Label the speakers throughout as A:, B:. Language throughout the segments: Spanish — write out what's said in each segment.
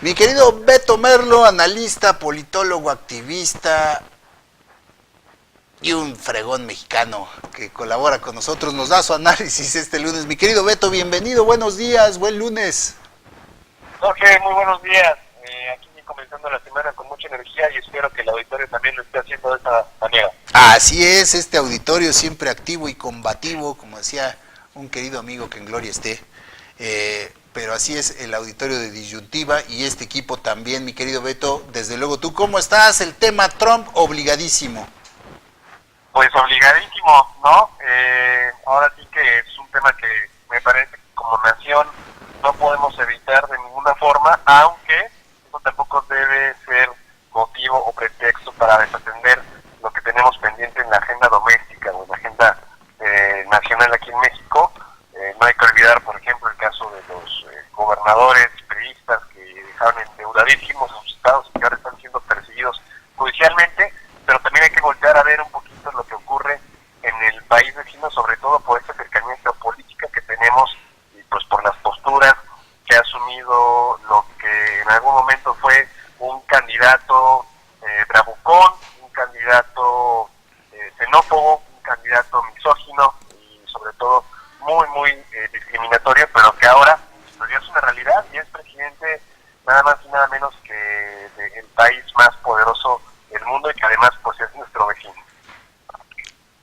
A: Mi querido Beto Merlo, analista, politólogo, activista y un fregón mexicano que colabora con nosotros, nos da su análisis este lunes. Mi querido Beto, bienvenido, buenos días, buen lunes.
B: Jorge, muy buenos días. Aquí comenzando la semana con mucha energía y espero que el auditorio también lo esté haciendo de esta manera.
A: Así es, este auditorio siempre activo y combativo, como decía un querido amigo que en gloria esté. Pero así es el auditorio de Disyuntiva y este equipo también, mi querido Beto. Desde luego, ¿tú cómo estás? El tema Trump obligadísimo.
B: Pues obligadísimo, ¿no? Ahora sí que es un tema que me parece que como nación no podemos evitar de ninguna forma, aunque eso tampoco debe ser motivo o pretexto para desatender lo que tenemos pendiente en la agenda doméstica o en la agenda nacional aquí en México. No hay que olvidar, por ejemplo, el caso de los gobernadores priistas que dejaron endeudadísimos a sus estados y que ahora están siendo perseguidos judicialmente, pero también hay que voltear a ver un poquito lo que ocurre en el país vecino, sobre todo por esta cercanía geopolítica que tenemos y pues por las posturas que ha asumido lo que en algún momento fue un candidato bravucón, un candidato xenófobo, un candidato misógino y sobre todo muy discriminatorio, pero que ahora pues ya es una realidad y es presidente nada más y nada menos que del país más poderoso del mundo y que además pues es nuestro vecino.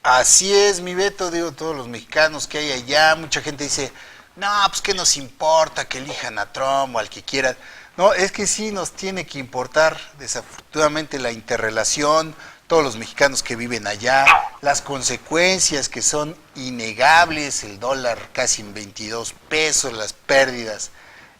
A: Así es, mi Beto, digo, todos los mexicanos que hay allá, mucha gente dice, no, pues qué nos importa que elijan a Trump o al que quieran. No, es que sí nos tiene que importar, desafortunadamente, la interrelación, todos los mexicanos que viven allá, las consecuencias que son innegables, el dólar casi en 22 pesos, las pérdidas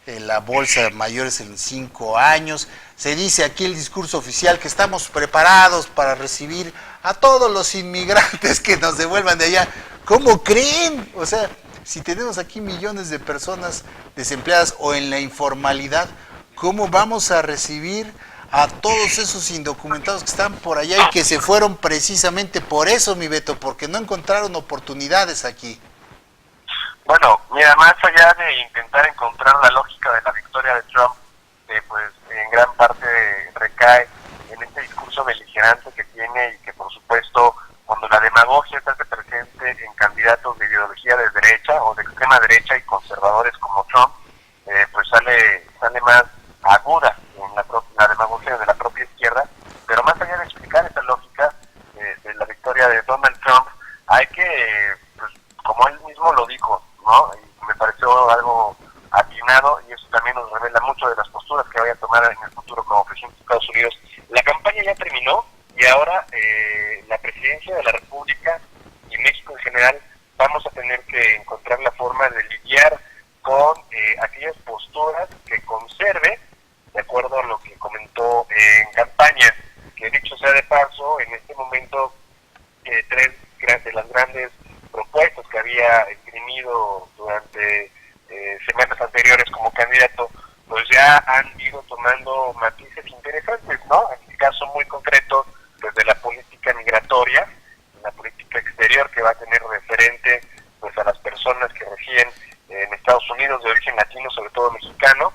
A: en la bolsa mayores en 5 años. Se dice aquí el discurso oficial que estamos preparados para recibir a todos los inmigrantes que nos devuelvan de allá. ¿Cómo creen? O sea, si tenemos aquí millones de personas desempleadas o en la informalidad, ¿cómo vamos a recibir a todos esos indocumentados que están por allá y que se fueron precisamente por eso, mi Beto, porque no encontraron oportunidades aquí?
B: Bueno, mira, más allá de intentar encontrar la lógica de la victoria de Trump, pues en gran parte recae en este discurso beligerante que tiene y que por supuesto cuando la demagogia se hace presente en candidatos de ideología de derecha o de extrema derecha y conservadores como Trump, pues sale más aguda en la demagogia de la propia izquierda, pero más allá de explicar esa lógica de la victoria de Donald Trump, hay que, pues, como él mismo lo dijo, ¿no? Y me pareció algo atinado y eso también nos revela mucho de las posturas que vaya a tomar en el futuro como presidente de Estados Unidos. La campaña ya terminó y ahora la presidencia de la República y México en general vamos a tener que encontrar la forma de lidiar con aquellas posturas que conserve, de acuerdo a lo que comentó en campaña, que dicho sea de paso, en este momento tres de las grandes propuestas que había esgrimido durante semanas anteriores como candidato, pues ya han ido tomando matices interesantes, ¿no? En el caso muy concreto, desde la política migratoria, la política exterior que va a tener referente pues a las personas que residen en Estados Unidos de origen latino, sobre todo mexicano,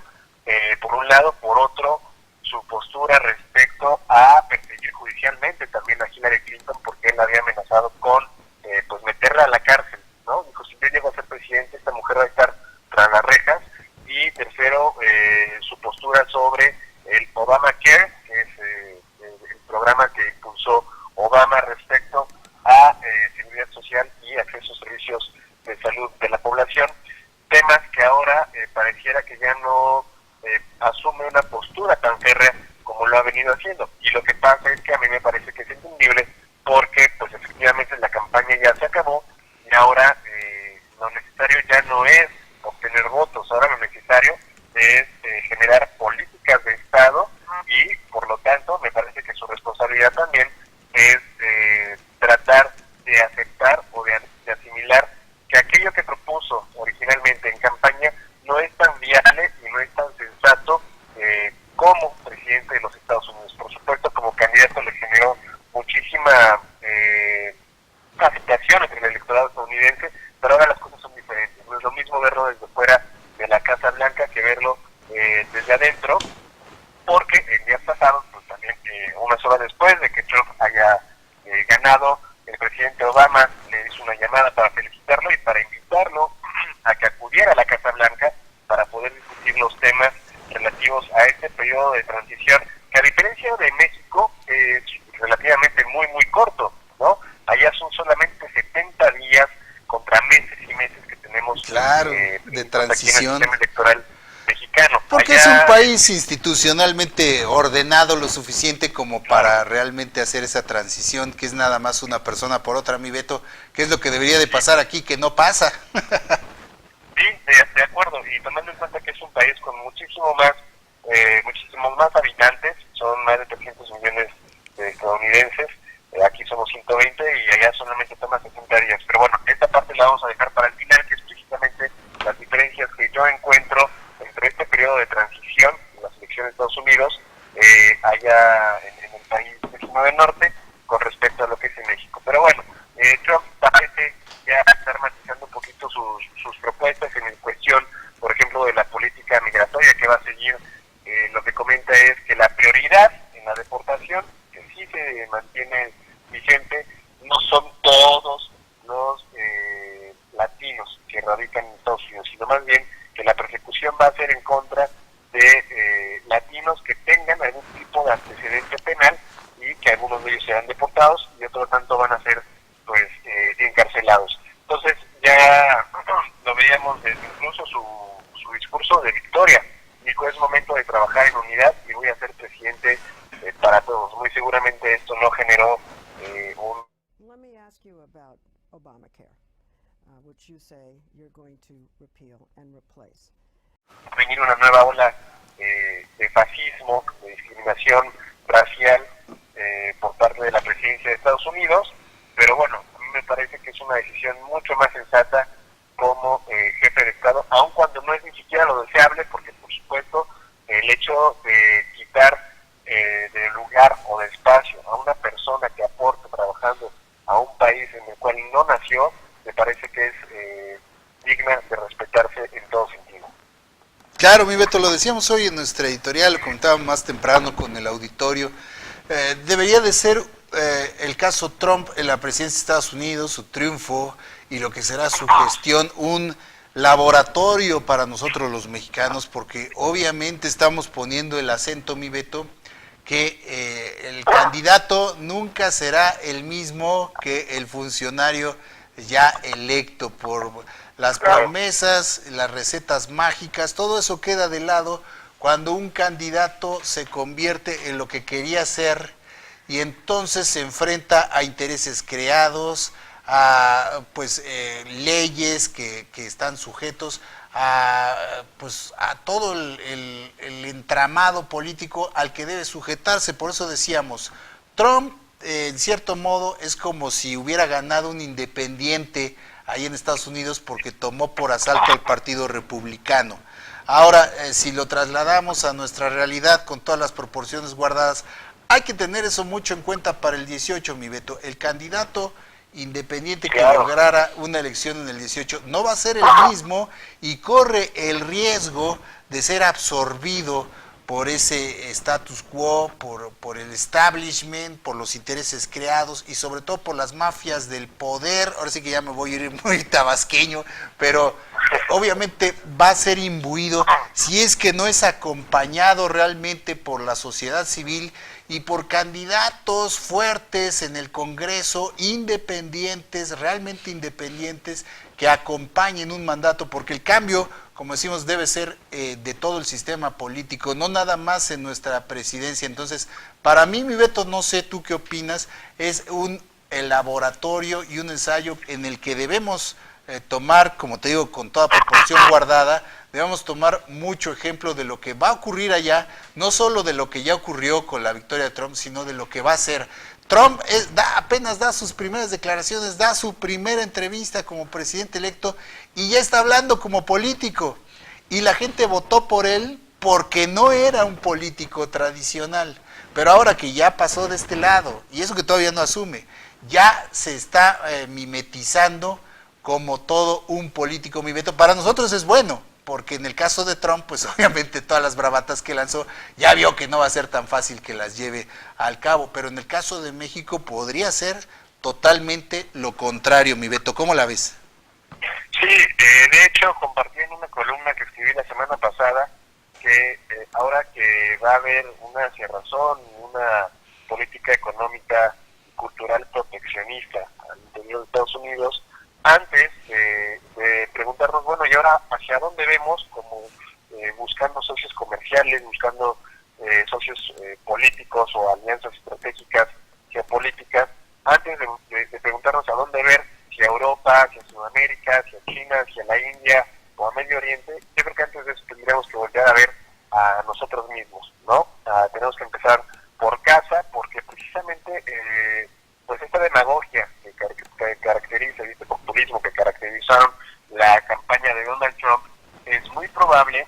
B: por un lado, por otro, su postura respecto a perseguir judicialmente también a Hillary Clinton porque él había amenazado con pues meterla a la cárcel, ¿no? Dijo, si yo llego a ser presidente, esta mujer va a estar tras las rejas. Y tercero, su postura sobre el Obamacare, que es el programa que impulsó Obama respecto a seguridad social y acceso a servicios de salud de la población, temas que ahora pareciera que ya no asume una postura tan férrea como lo ha venido haciendo. Y lo que pasa es que a mí me parece que es entendible porque pues efectivamente la campaña ya se acabó y ahora lo necesario ya no es obtener votos, ahora lo necesario es generar políticas de Estado y por lo tanto me parece que su responsabilidad también es tratar de aceptar o de asimilar que aquello que propuso originalmente en campaña no es tan viable y no es tan sensato como presidente de los Estados Unidos. Por supuesto, como candidato le generó muchísima aceptación entre el electorado estadounidense, pero ahora las cosas son diferentes. No es lo mismo verlo desde fuera de la Casa Blanca que verlo desde adentro porque en días pasados, pues también unas horas después de que Trump haya ganado, el presidente Obama le hizo una llamada para felicitarlo y para invitarlo a que acudiera a la Casa Blanca para poder discutir los temas relativos a este periodo de transición, que a diferencia de México es relativamente muy corto, ¿no? Allá son solamente 70 días contra meses y meses que tenemos
A: claro, de transición
B: aquí en el sistema electoral mexicano.
A: Porque
B: allá,
A: es un país institucionalmente ordenado lo suficiente como para realmente hacer esa transición, que es nada más una persona por otra, mi Beto, que es lo que debería de pasar aquí, que no pasa.
B: Sí, de acuerdo, y tomando en cuenta que es un país con muchísimos más habitantes, son más de 300 millones de estadounidenses, aquí somos 120 y allá solamente toma 60 días. Pero bueno, esta parte la vamos a dejar para el final, que es precisamente las diferencias que yo encuentro entre este periodo de transición, las elecciones de Estados Unidos, allá en el país vecino del norte, con respecto a lo que es en México. Pero bueno, Trump parece ya estar matizando un poquito sus propuestas en cuestión, por ejemplo, de la política migratoria que va a seguir. Lo que comenta es que la prioridad en la deportación, que sí se mantiene vigente, no son todos los latinos que radican en Estados Unidos, sino más bien que la persecución va a ser en contra de latinos que tengan algún tipo de antecedente penal y que algunos de ellos serán deportados y otros tanto van a ser pues encarcelados. Entonces ya lo veíamos desde incluso su discurso de victoria. Dijo, es momento de trabajar en unidad y voy a ser presidente para todos. Muy seguramente esto no generó un...
C: Let me ask you about Obamacare, which you say you're going to repeal and replace.
B: Venir una nueva ola de fascismo, de discriminación racial por parte de la presidencia de Estados Unidos, pero bueno, a mí me parece que es una decisión mucho más sensata como jefe de Estado, aun cuando no es ni siquiera lo deseable, porque por supuesto el hecho de quitar de lugar o de espacio a una persona que aporta trabajando a un país en el cual no nació, me parece que es digna de respetarse en todo sentido.
A: Claro, mi Beto, lo decíamos hoy en nuestra editorial, lo comentábamos más temprano con el auditorio, debería de ser el caso Trump en la presidencia de Estados Unidos, su triunfo y lo que será su gestión, un laboratorio para nosotros los mexicanos, porque obviamente estamos poniendo el acento, mi Beto, que el candidato nunca será el mismo que el funcionario ya electo por las promesas, las recetas mágicas, todo eso queda de lado cuando un candidato se convierte en lo que quería ser y entonces se enfrenta a intereses creados, a leyes que están sujetos a todo el entramado político al que debe sujetarse. Por eso decíamos, Trump en cierto modo es como si hubiera ganado un independiente ahí en Estados Unidos porque tomó por asalto al Partido Republicano. Ahora, si lo trasladamos a nuestra realidad con todas las proporciones guardadas, hay que tener eso mucho en cuenta para el 18, mi Beto. El candidato independiente que lograra una elección en el 18 no va a ser el mismo y corre el riesgo de ser absorbido por ese status quo, por el establishment, por los intereses creados y sobre todo por las mafias del poder. Ahora sí que ya me voy a ir muy tabasqueño, pero obviamente va a ser imbuido si es que no es acompañado realmente por la sociedad civil y por candidatos fuertes en el Congreso, independientes, realmente independientes, que acompañen un mandato, porque el cambio, como decimos, debe ser de todo el sistema político, no nada más en nuestra presidencia. Entonces, para mí, mi Beto, no sé tú qué opinas, es un laboratorio y un ensayo en el que debemos tomar, como te digo, con toda proporción guardada, debemos tomar mucho ejemplo de lo que va a ocurrir allá, no solo de lo que ya ocurrió con la victoria de Trump, sino de lo que va a ser. Trump apenas da sus primeras declaraciones, da su primera entrevista como presidente electo y ya está hablando como político. Y la gente votó por él porque no era un político tradicional. Pero ahora que ya pasó de este lado, y eso que todavía no asume, ya se está mimetizando como todo un político, mi Beto. Para nosotros es bueno, porque en el caso de Trump, pues obviamente todas las bravatas que lanzó, ya vio que no va a ser tan fácil que las lleve al cabo, pero en el caso de México podría ser totalmente lo contrario, mi Beto, ¿cómo la ves?
B: Sí, de hecho compartí en una columna que escribí la semana pasada que ahora que va a haber una cerrazón, una política económica y cultural proteccionista al interior de Estados Unidos, antes de preguntarnos, bueno, ¿y ahora hacia dónde vemos? Como buscando socios comerciales, buscando socios políticos o alianzas estratégicas geopolíticas, antes de preguntarnos a dónde ver, si a Europa, hacia Sudamérica, hacia China, hacia la India o a Medio Oriente, yo creo que antes de eso tendríamos que volver a ver a nosotros mismos, ¿no? Tenemos que empezar por casa, porque precisamente pues esta demagogia que caracteriza, este populismo que caracterizaron la campaña de Donald Trump, es muy probable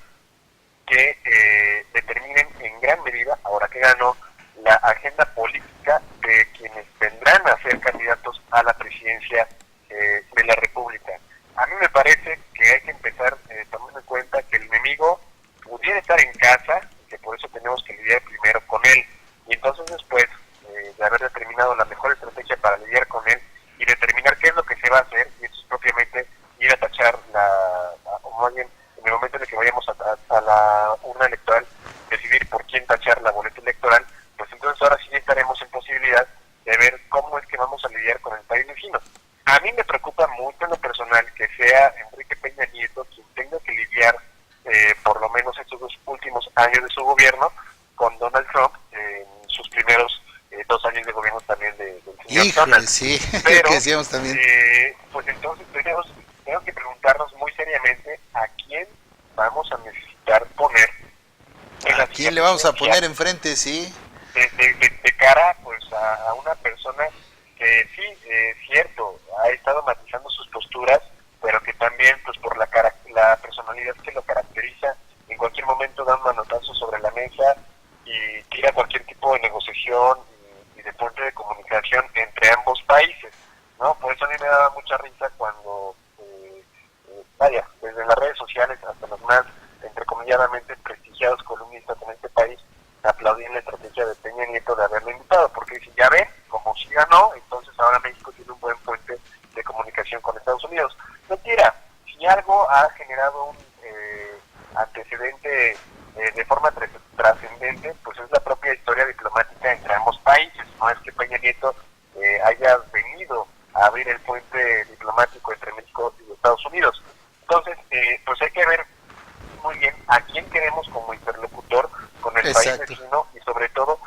B: que determinen en gran medida, ahora que ganó, la agenda política de quienes vendrán a ser candidatos a la presidencia de la República. A mí me parece que hay que empezar tomando en cuenta que el enemigo pudiera estar en casa y que por eso tenemos que lidiar primero con él. Y entonces después de haber determinado la mejor estrategia para lidiar con él y determinar qué es lo que se va a hacer, y eso es propiamente ir a tachar o más bien en el momento en el que vayamos a la urna electoral, decidir por quién tachar la boleta electoral, pues entonces ahora sí estaremos en posibilidad de ver cómo es que vamos a lidiar con el país vecino. A mí me preocupa mucho en lo personal que sea Enrique Peña Nieto quien tenga que lidiar por lo menos estos 2 últimos años de su gobierno con Donald Trump en sus primeros 2 años de gobierno también del señor
A: Híjole,
B: Donald.
A: sí,
B: Pero,
A: lo que decíamos también.
B: pues entonces tenemos que preguntarnos muy seriamente a quién vamos a necesitar poner en la
A: ¿A quién le vamos a poner enfrente, sí?
B: de cara pues a una persona que sí, es cierto, ha estado matizando sus posturas, pero que también pues por la personalidad que lo caracteriza, en cualquier momento da un manotazo sobre la mesa y tira cualquier tipo de negociación y de puente de comunicación entre ambos países, ¿no? Por eso a mí me daba mucha risa cuando, desde las redes sociales hasta los más entrecomilladamente prestigiados columnistas en este país aplaudían la estrategia de Peña Nieto de haberlo invitado, porque dicen, ya ven, como si ganó, entonces ahora México tiene un buen puente de comunicación con Estados Unidos. Mentira, si algo ha generado un antecedente de forma trascendente, pues es la propia historia diplomática entre ambos países. No es que Peña Nieto haya venido a abrir el puente diplomático entre México y Estados Unidos. Entonces, pues hay que ver muy bien a quién queremos como interlocutor con el país vecino y sobre todo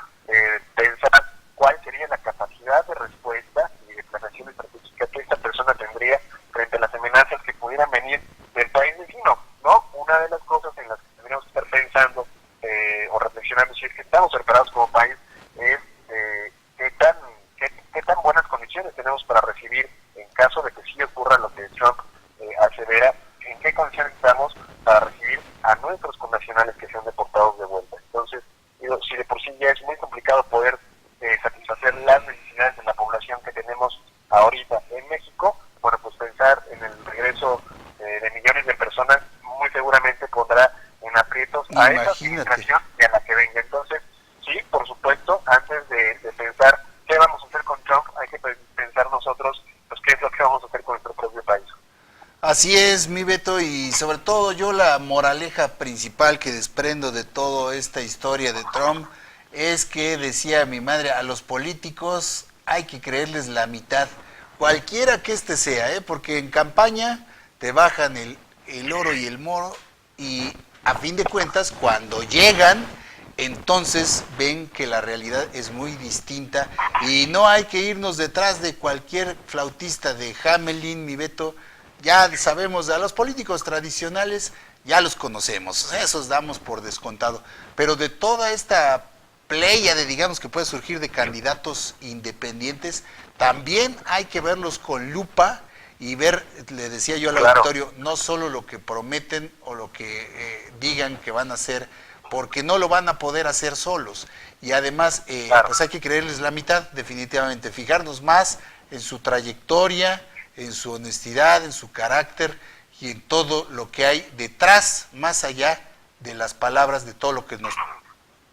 B: pensar cuál sería la capacidad de respuesta y de planeación estratégica que esta persona tendría frente a las amenazas que pudieran venir del país vecino, ¿no? Una de las cosas en las que tendríamos que estar pensando o reflexionando si es que estamos preparados como país es qué tan buenas condiciones tenemos para recibir, en caso de que sí ocurra lo que Trump asevera, en qué condiciones estamos para recibir a nuestros connacionales que sean deportados de vuelta. Entonces, si de por sí ya es muy complicado poder satisfacer las necesidades de la población que tenemos ahorita en México, bueno, pues pensar en el regreso de millones de personas muy seguramente pondrá en aprietos a esa administración y a la que venga. Entonces, sí, por supuesto, antes de pensar qué vamos a hacer con Trump, hay que pensar nosotros pues qué es lo que vamos a hacer con nuestro propio país.
A: Así es, mi Beto, y sobre todo yo la moraleja principal que desprendo de toda esta historia de Trump es que, decía mi madre, a los políticos hay que creerles la mitad, cualquiera que sea, porque en campaña te bajan el oro y el moro y a fin de cuentas cuando llegan entonces ven que la realidad es muy distinta y no hay que irnos detrás de cualquier flautista de Hamelin, mi Beto. Ya sabemos, a los políticos tradicionales ya los conocemos, esos damos por descontado, pero de toda esta pléyade, digamos, que puede surgir de candidatos independientes, también hay que verlos con lupa y ver, le decía yo al auditorio, no solo lo que prometen o lo que digan que van a hacer, porque no lo van a poder hacer solos, y además pues hay que creerles la mitad, definitivamente, fijarnos más en su trayectoria, en su honestidad, en su carácter, y en todo lo que hay detrás, más allá de las palabras, de todo lo que nos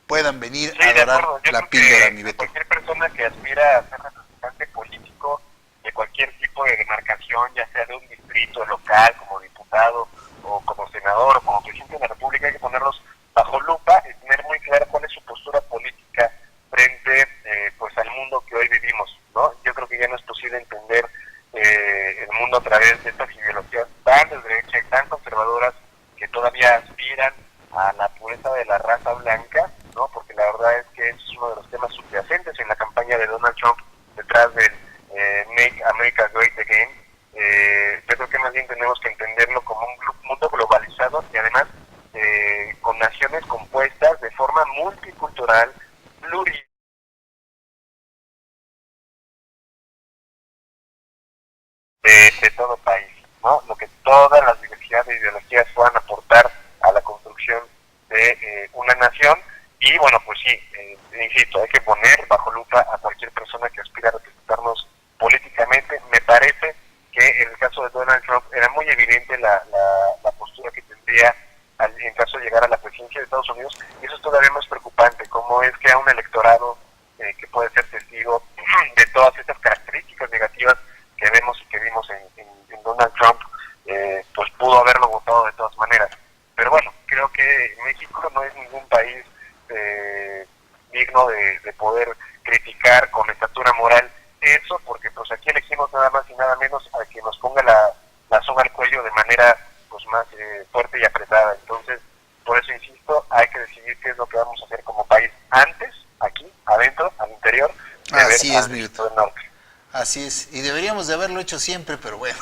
A: puedan venir
B: Sí,
A: a
B: de
A: dorar
B: acuerdo. Yo
A: la
B: creo
A: píldora,
B: que
A: mi Beto.
B: cualquier persona que aspira a ser representante político de cualquier tipo de demarcación, ya sea de un distrito local, como diputado, o como senador, o como presidente de la República, hay que ponerlos bajo lupa y tener muy clara cuál es su postura política frente pues al mundo que hoy vivimos, ¿no? Yo creo que ya no es posible entender el mundo a través de estas ideologías tan de derecha y tan conservadoras que todavía aspiran a la pureza de la raza blanca, ¿no? Porque la verdad es que es uno de los temas subyacentes en la campaña de Donald Trump detrás del Make America Great Again. Yo creo que más bien tenemos que entenderlo como un mundo globalizado y además con naciones compuestas de forma multicultural, plural, de todo país, ¿no? Lo que todas las diversidades de ideologías puedan aportar a la construcción de una nación. Y bueno, pues sí, insisto, hay que poner bajo lupa a cualquier persona que aspira a representarnos políticamente. Me parece que en el caso de Donald Trump era muy evidente la postura que tendría en caso de llegar a la presidencia de Estados Unidos, y eso es todavía más preocupante, cómo es que a un electorado que puede ser testigo de todas estas características negativas que vemos y que vimos en Donald Trump, pues pudo haberlo votado de todas maneras. Pero bueno, creo que México no es ningún país digno de poder criticar con estatura moral eso, porque pues aquí elegimos nada más y nada menos a que nos ponga la soga al cuello de manera pues más fuerte y apretada. Entonces, por eso insisto, hay que decidir qué es lo que vamos a hacer como país antes, aquí, adentro, al interior, de
A: Así
B: ver
A: es,
B: al
A: mi
B: México
A: Beto.
B: del Norte.
A: Así es, y deberíamos de haberlo hecho siempre, pero bueno,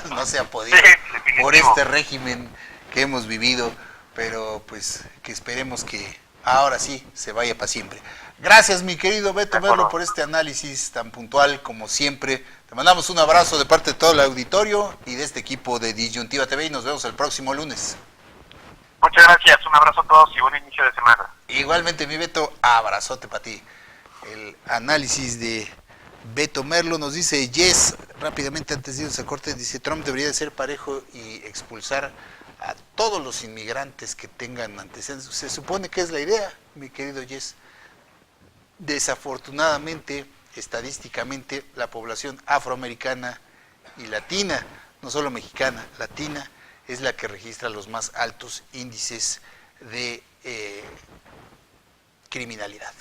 A: no se ha podido
B: Sí, definitivo.
A: por este régimen que hemos vivido, pero pues que esperemos que ahora sí se vaya para siempre. Gracias, mi querido Beto Merlo, por este análisis tan puntual como siempre. Te mandamos un abrazo de parte de todo el auditorio y de este equipo de Disyuntiva TV y nos vemos el próximo lunes.
B: Muchas gracias, un abrazo a todos y buen inicio de semana.
A: Igualmente, mi Beto, abrazote para ti. El análisis de Beto Merlo nos dice, Yes, rápidamente antes de irnos a corte, dice, Trump debería de ser parejo y expulsar a todos los inmigrantes que tengan antecedentes. Se supone que es la idea, mi querido Yes. Desafortunadamente, estadísticamente, la población afroamericana y latina, no solo mexicana, latina, es la que registra los más altos índices de criminalidad.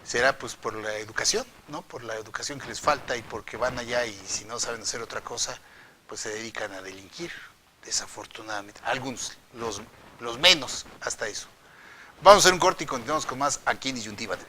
A: Será pues por la educación, ¿no? Por la educación que les falta y porque van allá y si no saben hacer otra cosa, pues se dedican a delinquir, desafortunadamente. Algunos, los menos, hasta eso. Vamos a hacer un corte y continuamos con más aquí en Disyuntiva TV.